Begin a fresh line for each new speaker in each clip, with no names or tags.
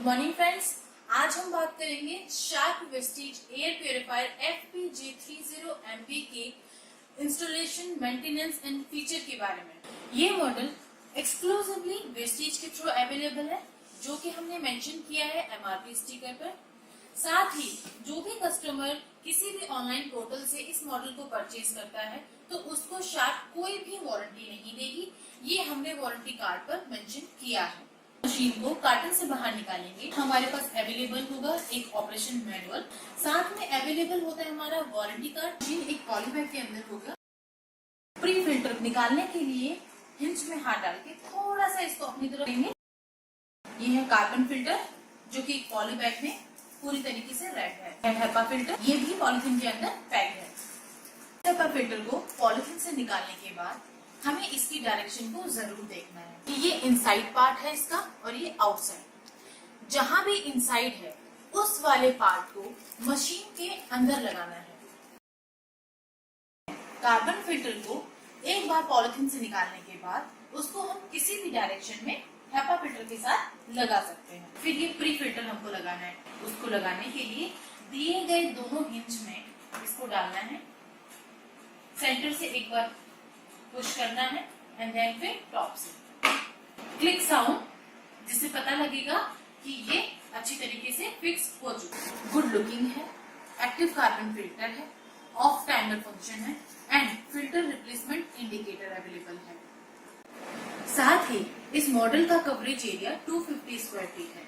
Morning friends, आज हम बात करेंगे shark Vestige air purifier FPG30MP के इंस्टॉलेशन, मेंटेनेंस एंड फीचर के बारे में। ये मॉडल एक्सक्लूसिवली वेस्टीज के थ्रू अवेलेबल है, जो कि हमने मेंशन किया है MRP स्टिकर पर। साथ ही जो भी कस्टमर किसी भी ऑनलाइन पोर्टल से इस मॉडल को परचेज करता है तो उसको शार्क कोई भी वारंटी नहीं देगी। ये हमने वारंटी कार्ड पर मेंशन किया है। मशीन को कार्टन से बाहर निकालेंगे, हमारे पास अवेलेबल होगा एक ऑपरेशन मैनुअल, साथ में अवेलेबल होता है हमारा वारंटी कार्ड। मशीन एक पॉलीबैग के अंदर होगा। प्री फिल्टर निकालने के लिए हिंज में हाथ डाल के थोड़ा सा इसको अपनी तरफ लेंगे। ये है कार्बन फिल्टर, जो कि पॉलीबैग में पूरी तरीके से रैप है। हेपा फिल्टर, ये भी पॉलीथीन के अंदर पैक है। हेपा फिल्टर को पॉलीथीन से निकालने के बाद हमें इसकी डायरेक्शन को जरूर देखना है कि ये इनसाइड पार्ट है इसका और ये आउटसाइड। जहां भी इनसाइड है उस वाले पार्ट को मशीन के अंदर लगाना है। कार्बन फिल्टर को एक बार पॉलीथीन से निकालने के बाद उसको हम किसी भी डायरेक्शन में हेपा फिल्टर के साथ लगा सकते हैं। फिर ये प्री फिल्टर हमको लगाना है। उसको लगाने के लिए दिए गए दोनों हिंज में इसको डालना है। सेंटर से एक बार पुश करना है एंड देन फिर टॉप से क्लिक साउंड, जिससे पता लगेगा कि ये अच्छी तरीके से फिक्स हो चुका है। गुड लुकिंग है, एक्टिव कार्बन फिल्टर है, ऑफ टाइमर फंक्शन है and filter replacement indicator available है। साथ ही इस मॉडल का कवरेज एरिया 250 स्क्वायर फीट है।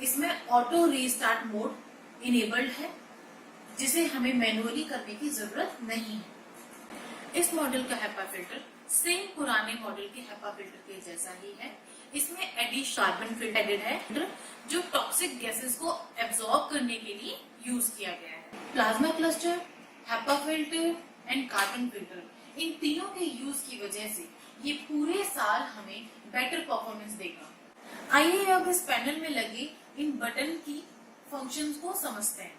इसमें ऑटो रीस्टार्ट मोड इनेबल्ड है, जिसे हमें मैनुअली करने की जरूरत नहीं है। इस मॉडल का हेपा फिल्टर सेम पुराने मॉडल के हेपा फिल्टर के जैसा ही है। इसमें एडिशनल कार्बन फिल्टर एडेड है, जो टॉक्सिक गैसेस को एब्जॉर्ब करने के लिए यूज किया गया है। Plasma cluster, HEPA filter and carbon filter, इन तीनों के यूज की वजह से ये पूरे साल हमें बेटर परफॉर्मेंस देगा। आइए अब इस पैनल में लगे इन बटन की फंक्शंस को समझते हैं।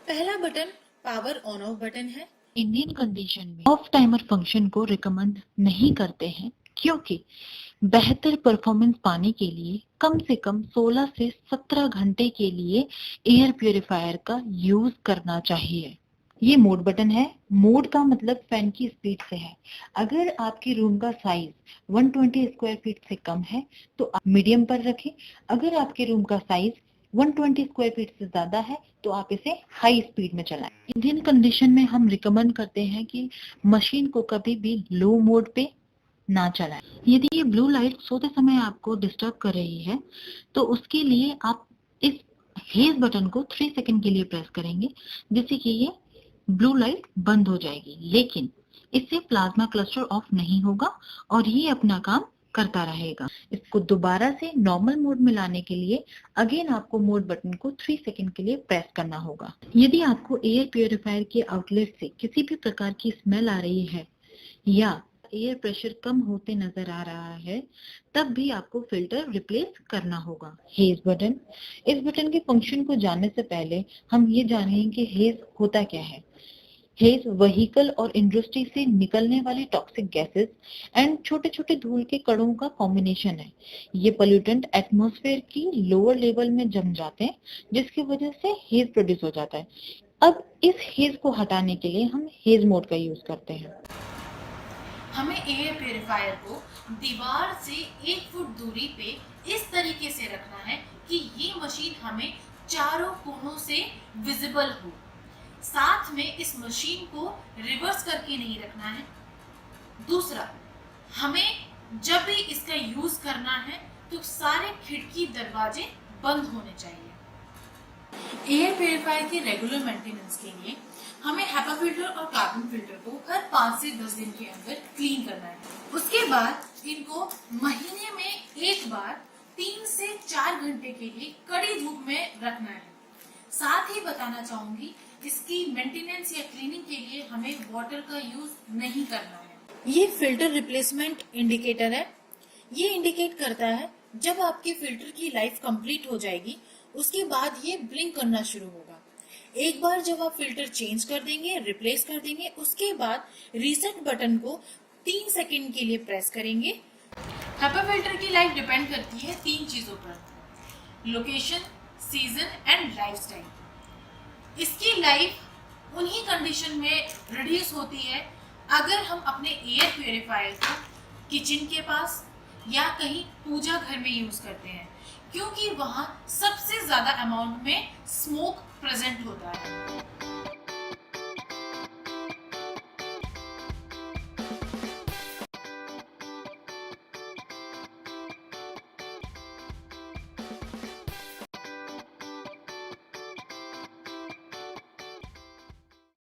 पहला button power on off button है।
इंडियन कंडीशन में ऑफ टाइमर फंक्शन को रिकमेंड नहीं करते हैं, क्योंकि बेहतर परफॉर्मेंस पाने के लिए कम से कम 16 से 17 घंटे के लिए एयर प्यूरिफायर का यूज करना चाहिए। ये मोड बटन है। मोड का मतलब फैन की स्पीड से है। अगर आपके रूम का साइज 120 स्क्वायर फीट से कम है तो आप मीडियम पर रखें। अगर आपके रूम का साइज 120 स्क्वायर फीट से ज्यादा है तो आप इसे हाई स्पीड में चलाएं। इंडियन कंडीशन में हम रिकमेंड करते हैं कि मशीन को कभी भी लो मोड पे ना चलाएं। यदि ये ब्लू लाइट सोते समय आपको डिस्टर्ब कर रही है तो उसके लिए आप इस हेज बटन को 3 सेकंड के लिए प्रेस करेंगे, जिससे कि ये ब्लू लाइट बंद हो जाएगी। लेकिन इससे प्लाज्मा क्लस्टर ऑफ नहीं होगा और ये अपना काम करता रहेगा। इसको दोबारा से नॉर्मल मोड में लाने के लिए अगेन आपको मोड बटन को 3 सेकंड के लिए प्रेस करना होगा। यदि आपको एयर प्यूरिफायर के आउटलेट से किसी भी प्रकार की स्मेल आ रही है या एयर प्रेशर कम होते नजर आ रहा है, तब भी आपको फिल्टर रिप्लेस करना होगा। हेज बटन, इस बटन के फंक्शन को जानने से पहले हम ये जानेंगे कि हेज होता क्या है। हेज व्हीकल और इंडस्ट्री से निकलने वाली टॉक्सिक गैसेस एंड छोटे छोटे धूल के कणों का कॉम्बिनेशन है। ये पोल्यूटेंट एटमॉस्फेयर की लोअर लेवल में जम जाते हैं, जिसकी वजह से हेज प्रोड्यूस हो जाता है। अब इस हेज को हटाने के लिए हम हेज मोड का यूज करते हैं।
हमें एयर प्यूरिफायर को दीवार से 1 फुट दूरी पे इस तरीके से रखना है कि ये मशीन हमें चारों कोनों से विजिबल हो। साथ में इस मशीन को रिवर्स करके नहीं रखना है। दूसरा, हमें जब भी इसका यूज करना है तो सारे खिड़की दरवाजे बंद होने चाहिए। एयर प्यूरिफायर के रेगुलर मेंटेनेंस के लिए हमें हेपा फिल्टर और कार्बन फिल्टर को हर 5 से 10 दिन के अंदर क्लीन करना है। उसके बाद इनको महीने में एक बार 3 से 4 घंटे के लिए कड़ी धूप में रखना है। साथ ही बताना चाहूंगी, इसकी मेंटेनेंस या क्लीनिंग के लिए हमें वाटर का यूज नहीं करना है। ये फिल्टर रिप्लेसमेंट इंडिकेटर है। ये इंडिकेट करता है जब आपके फिल्टर की लाइफ कंप्लीट हो जाएगी, उसके बाद ये ब्लिंक करना शुरू होगा। एक बार जब आप फिल्टर चेंज कर देंगे, रिप्लेस कर देंगे, उसके बाद रीसेट बटन को 3 सेकंड के लिए प्रेस करेंगे। हेपा फिल्टर की लाइफ डिपेंड करती है 3 चीजों पर। Location, season and lifestyle. इसकी लाइफ उन्हीं कंडीशन में रिड्यूस होती है अगर हम अपने एयर प्योरीफायर को किचन के पास या कहीं पूजा घर में यूज करते हैं, क्योंकि वहां सबसे ज्यादा अमाउंट में स्मोक प्रेजेंट होता है।